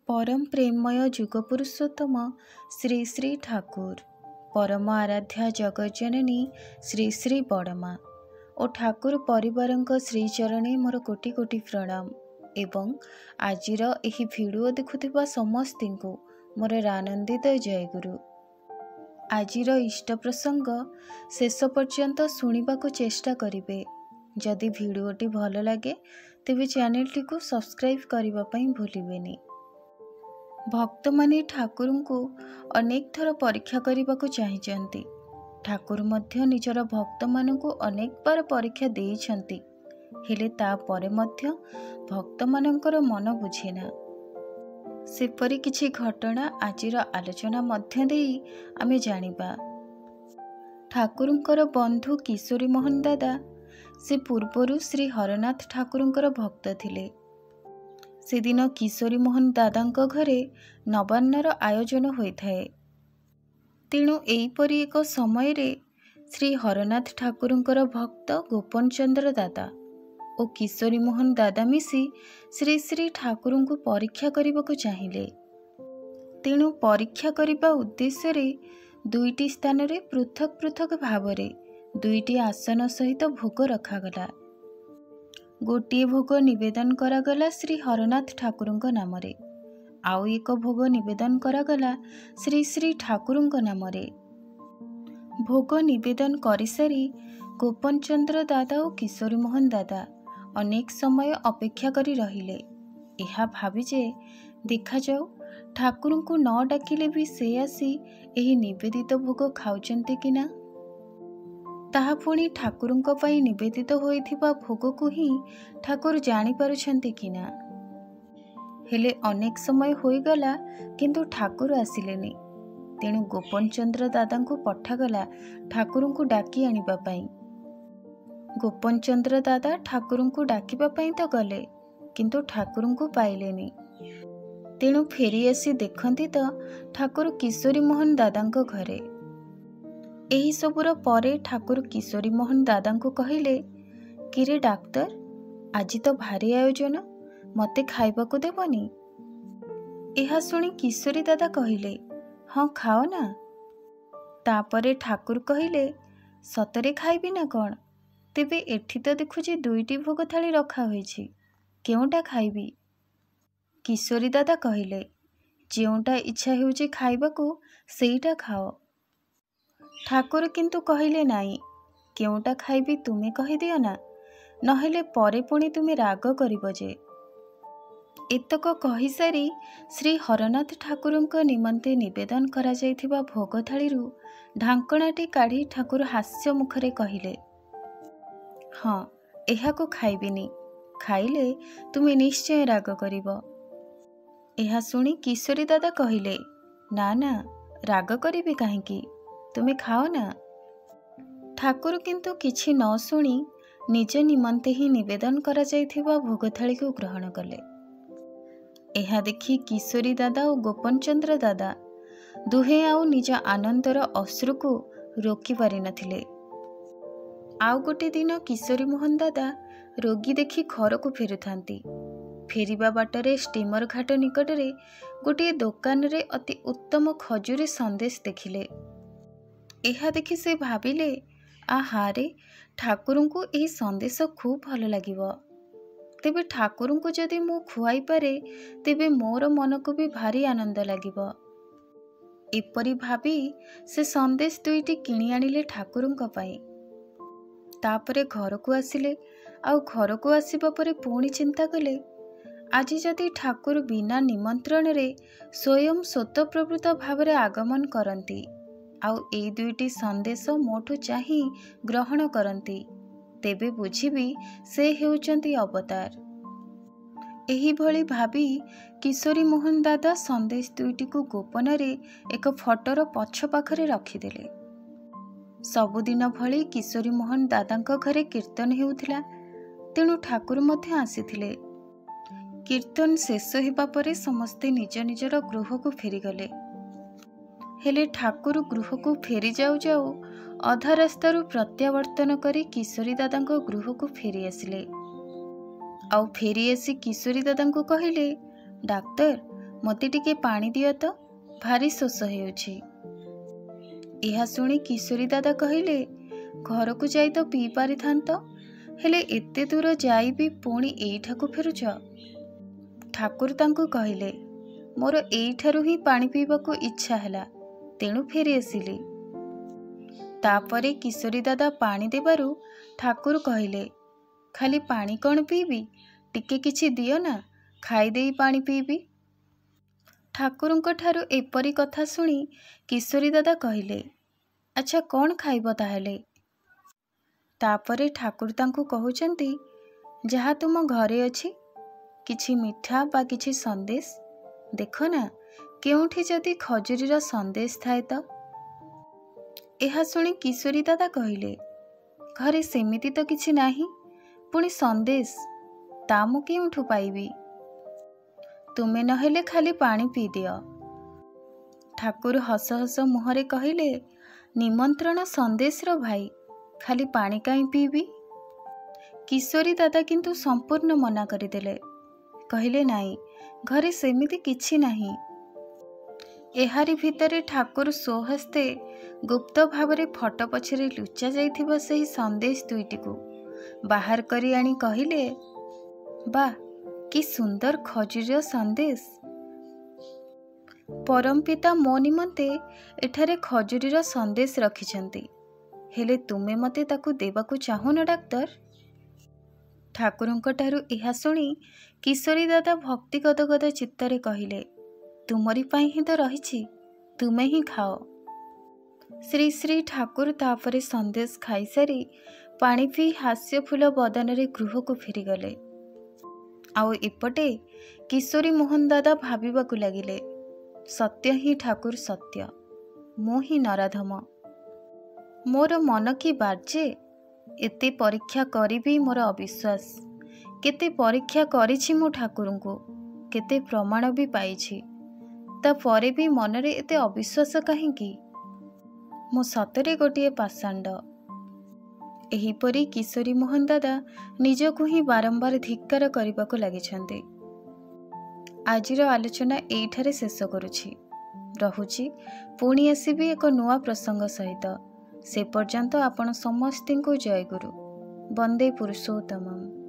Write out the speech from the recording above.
परम प्रेममय जुग पुरुषोत्तम श्री श्री ठाकुर परम आराध्या जगज्जननी श्री श्री बड़मा और ठाकुर परिवार श्रीचरणे मोर कोटि कोटि प्रणाम एवं आजिर एही भिडियो देखुथिबा समस्ती को मोर आनंदित जयगुरु। आजिर इष्ट प्रसंग शेष पर्यंत शुणा को चेष्टा करिवे। जदि भिडियोटी भल लगे तेबे चैनल को सब्सक्राइब करने पई भूलिबेनी। भक्त माने ठाकुर को अनेक थर परीक्षा करने को चाहिए। ठाकुर मध्य निजर भक्त मान को अनेक बार परीक्षा देइछंती, हेले तापरे मध्य भक्त मानकर मन बुझेना। सेपरी किछि घटना आजिर आलोचना मध्य देई आमे जानिबा। ठाकुरंकर बंधु किशोरी मोहन दादा से पूर्वरु श्री हरनाथ ठाकुरंकर भक्त थिले। से दिन किशोरी मोहन दादांक घरे नवान्नर आयोजन होइथाए। तेणु एहीपरि एक समय रे श्री हरनाथ ठाकुरंकर भक्त गोपन चंद्र दादा और किशोरी मोहन दादा मिसी श्री श्री ठाकुर को परीक्षा करने को चाहिए। तेणु परीक्षा करने उद्देश्य रे दुईटी स्थान रे पृथक पृथक भाव रे दुईटी आसन सहित भोग रखागला। गोटे भोग निवेदन करागला श्री हरनाथ ठाकुरंक नाम रे, आउ एक भोग निवेदन करागला श्री श्री ठाकुरंक नाम रे। भोग निवेदन करिसारी गोपन चंद्र दादा और किशोरी मोहन दादा अनेक समय अपेक्षा करी रहिले। यह भावी जे देखा जाऊ ठाकुर को न डाकिले भी से आसी एही निवेदित भोग खाउचंते कि ना। ताहा पुणी ठाकुरंक पई निवेदित होइथिबा भोग को ही ठाकुर जानी पारुछंते कि ना। हेले अनेक समय होइगला किंतु ठाकुर आसिलेनी। तेणु गोपन चंद्र दादा को पठागला ठाकुर को डाकी आनिबा पई। गोपन चंद्र दादा ठाकुर को डाकिबा पई तो गले, किंतु ठाकुर को पाइलेनी। तेणु फेरी आसी देखंती तो ठाकुर किशोरी मोहन दादांक घरे। एही सबुर परे ठाकुर किशोरी मोहन दादा को कहिले, किरे डाक्तर आज तो भारी आयोजन, मते खाइबाकू देबनी। एहा सुनी किशोरी दादा कहिले, हाँ खाओ ना। तापरे ठाकुर कहिले, सतरे खाइबी ना कौन, तेबे एठी तो देखुची दुईटी भोग थाली रखा होईछि, केउटा खाइबी। किशोरी दादा कहिले, जेउटा इच्छा हेउछि खाइबाकू सेईटा खाओ। ठाकुर किंतु कहिले नाई, केउटा खाइबी तुमे कहि दियो ना, नहेले परे पुणी तुमे राग करिबो जे। एतक कहि सारी श्री हरनाथ ठाकुरंक निमंते निवेदन करा जाइथिबा भोग थाळीरु ढांकणाटी काढ़ी ठाकुर हास्य मुखरे कहिले, हाँ एहाको खाइबिनी, खाइले तुमे निश्चय राग करिबो। एहा सुनी किशोरी दादा कहिले, ना ना राग करिबी काहेकि, तुमे खाओ ना। ठाकुर किंतु किछि न सुनी निज निमंते ही निवेदन करा जाइथिबा भोग थाली को ग्रहण कले। एहा देखि किशोरी दादा और गोपन चंद्र दादा दुहे आउ निज आनंदर अश्रु को रोकी पारि नथिले। आउ गोटे दिन किशोरी मोहन दादा रोगी देखि घर को फेरुथांती। फेरिबा बाटरे स्टीमर घाट निकटरे गोटे दुकान रे अति उत्तम खजूरी संदेश देखिले। एहा देखि से भाबिले, आहा रे ठाकुर को यही संदेश खूब भल लागिबो। तेबे ठाकुर को जदि मु खुआई पारे तेबे मोर मन को भी भारी आनंद लागिबो। एपरि भाबी से संदेश दुईटी किणी आनिले ठाकुर पाई। तापरे घर को आसिले। आउ घर को आसिबा परे पुणी चिंता कले, आज जदि ठाकुर बिना निमंत्रण रे स्वयं स्वतःप्रवृत्त भावरे आगमन करती आउ ए दुईटी संदेश मोठू चाही ग्रहण करती, तेबे बुझिबी से हेउचंती अवतार। एही भली भाबी किशोरी मोहन दादा संदेश दुईटी को गोपन रे एक फटोर पछ पाखरे रखिदेले। सबुदिन भली किशोरी मोहन दादांक घरे कीर्तन हेउथिला, तेणु ठाकुर मध्य आसीथिले। कीर्तन शेष हेबा परे समस्ते निज निजर गृह को फेरीगले। हेले ठाकुर गृह को फेरी जाऊ जाऊ अधा रास्तारू प्रत्यावर्तन करी किशोरी दादांक गृह को फेरी आसिले। आउ फेरी आसी किशोरी दादा को कहिले, डाक्तर ମୋତେ ଟିକେ ପାଣି ଦିଅ ତ, ଭାରି ଶୋଷ ହେଉଛି। ଏହା ଶୁଣି କିଶୋରୀ ଦାଦା କହିଲେ, ଘରକୁ ଯାଇ ତ ପିଇ ପାରିଥାନ୍ତ, ହେଲେ ଏତେ ଦୂର ଯାଇ ବି ପୁଣି ଏଇଠାକୁ ଫେରୁଛ। ଠାକୁର ତାଙ୍କୁ କହିଲେ, ମୋର ଏଇଠାରୁ ହିଁ ପାଣି ପିଇବାକୁ ଇଚ୍ଛା ହେଲା, ତେଣୁ ଫେରି ଆସିଲି। ତାପରେ କିଶୋରୀ ଦାଦା ପାଣି ଦେବାରୁ ଠାକୁର କହିଲେ, ଖାଲି ପାଣି କ'ଣ ପିଇବି, ଟିକେ କିଛି ଦିଅ ନା, ଖାଇଦେଇ ପାଣି ପିଇବି। ଠାକୁରଙ୍କ ଠାରୁ ଏପରି କଥା ଶୁଣି କିଶୋରୀ ଦାଦା କହିଲେ, ଆଚ୍ଛା କ'ଣ ଖାଇବ ତାହେଲେ? ତାପରେ ଠାକୁର ତାଙ୍କୁ କହୁଛନ୍ତି, ଯାହା ତୁମ ଘରେ ଅଛି, କିଛି ମିଠା ବା କିଛି ସନ୍ଦେଶ, ଦେଖ ନା କେଉଁଠି ଯଦି ଖଜୁରୀର ସନ୍ଦେଶ ଥାଏ ତ। ଏହା ଶୁଣି କିଶୋରୀ ଦାଦା କହିଲେ, ଘରେ ସେମିତି ତ କିଛି ନାହିଁ, ପୁଣି ସନ୍ଦେଶ, ତା ମୁଁ କେଉଁଠୁ ପାଇବି? ତୁମେ ନହେଲେ ଖାଲି ପାଣି ପିଇଦିଅ। ଠାକୁର ହସ ହସ ମୁହଁରେ କହିଲେ, ନିମନ୍ତ୍ରଣ ସନ୍ଦେଶର ଭାଇ, ଖାଲି ପାଣି କାହିଁ ପିଇବି? କିଶୋରୀ ଦାଦା କିନ୍ତୁ ସମ୍ପୂର୍ଣ୍ଣ ମନା କରିଦେଲେ। କହିଲେ, ନାଇଁ, ଘରେ ସେମିତି କିଛି ନାହିଁ। ଏହାରି ଭିତରେ ଠାକୁର ସ୍ୱହସ୍ତେ ଗୁପ୍ତ ଭାବରେ ଫଟୋ ପଛରେ ଲୁଚା ଯାଇଥିବା ସେହି ସନ୍ଦେଶ ଦୁଇଟିକୁ ବାହାର କରି ଆଣି କହିଲେ, ବାଃ, କି ସୁନ୍ଦର ଖଜୁରୀର ସନ୍ଦେଶ। ପରମପିତା ମୋ ନିମନ୍ତେ ଏଠାରେ ଖଜୁରୀର ସନ୍ଦେଶ ରଖିଛନ୍ତି, ହେଲେ ତୁମେ ମୋତେ ତାକୁ ଦେବାକୁ ଚାହୁଁନ ଡାକ୍ତର? ଠାକୁରଙ୍କଠାରୁ ଏହା ଶୁଣି କିଶୋରୀ ଦାଦା ଭକ୍ତି ଗଦଗଦ ଚିତ୍ତରେ କହିଲେ, ତୁମରି ପାଇଁ ହିଁ ତ ରହିଛି, ତୁମେ ହିଁ ଖାଅ। ଶ୍ରୀ ଶ୍ରୀ ଠାକୁର ତାପରେ ସନ୍ଦେଶ ଖାଇସାରି ପାଣି ପିଇ ହାସ୍ୟ ଫୁଲ ବଦନରେ ଗୃହକୁ ଫେରିଗଲେ। ଆଉ ଏପଟେ କିଶୋରୀ ମୋହନ ଦାଦା ଭାବିବାକୁ ଲାଗିଲେ, ସତ୍ୟ ହିଁ ଠାକୁର ସତ୍ୟ, ମୁଁ ହିଁ ନରାଧମ। ମୋର ମନ କି ବାଜେ, ଏତେ ପରୀକ୍ଷା କରି ବି ମୋର ଅବିଶ୍ୱାସ। କେତେ ପରୀକ୍ଷା କରିଛି ମୁଁ ଠାକୁରଙ୍କୁ, କେତେ ପ୍ରମାଣ ବି ପାଇଛି, ତାପରେ ବି ମନରେ ଏତେ ଅବିଶ୍ୱାସ କାହିଁକି? ମୁଁ ସତରେ ଗୋଟିଏ ପାଷାଣ୍ଡ। ଏହିପରି କିଶୋରୀ ମୋହନ ଦାଦା ନିଜକୁ ହିଁ ବାରମ୍ବାର ଧିକ୍କାର କରିବାକୁ ଲାଗିଛନ୍ତି। ଆଜିର ଆଲୋଚନା ଏଇଠାରେ ଶେଷ କରୁଛି। ରହୁଛି, ପୁଣି ଆସିବି ଏକ ନୂଆ ପ୍ରସଙ୍ଗ ସହିତ। ସେ ପର୍ଯ୍ୟନ୍ତ ଆପଣ ସମସ୍ତଙ୍କୁ ଜୟଗୁରୁ। ବନ୍ଦେ ପୁରୁଷୋତ୍ତମମ୍।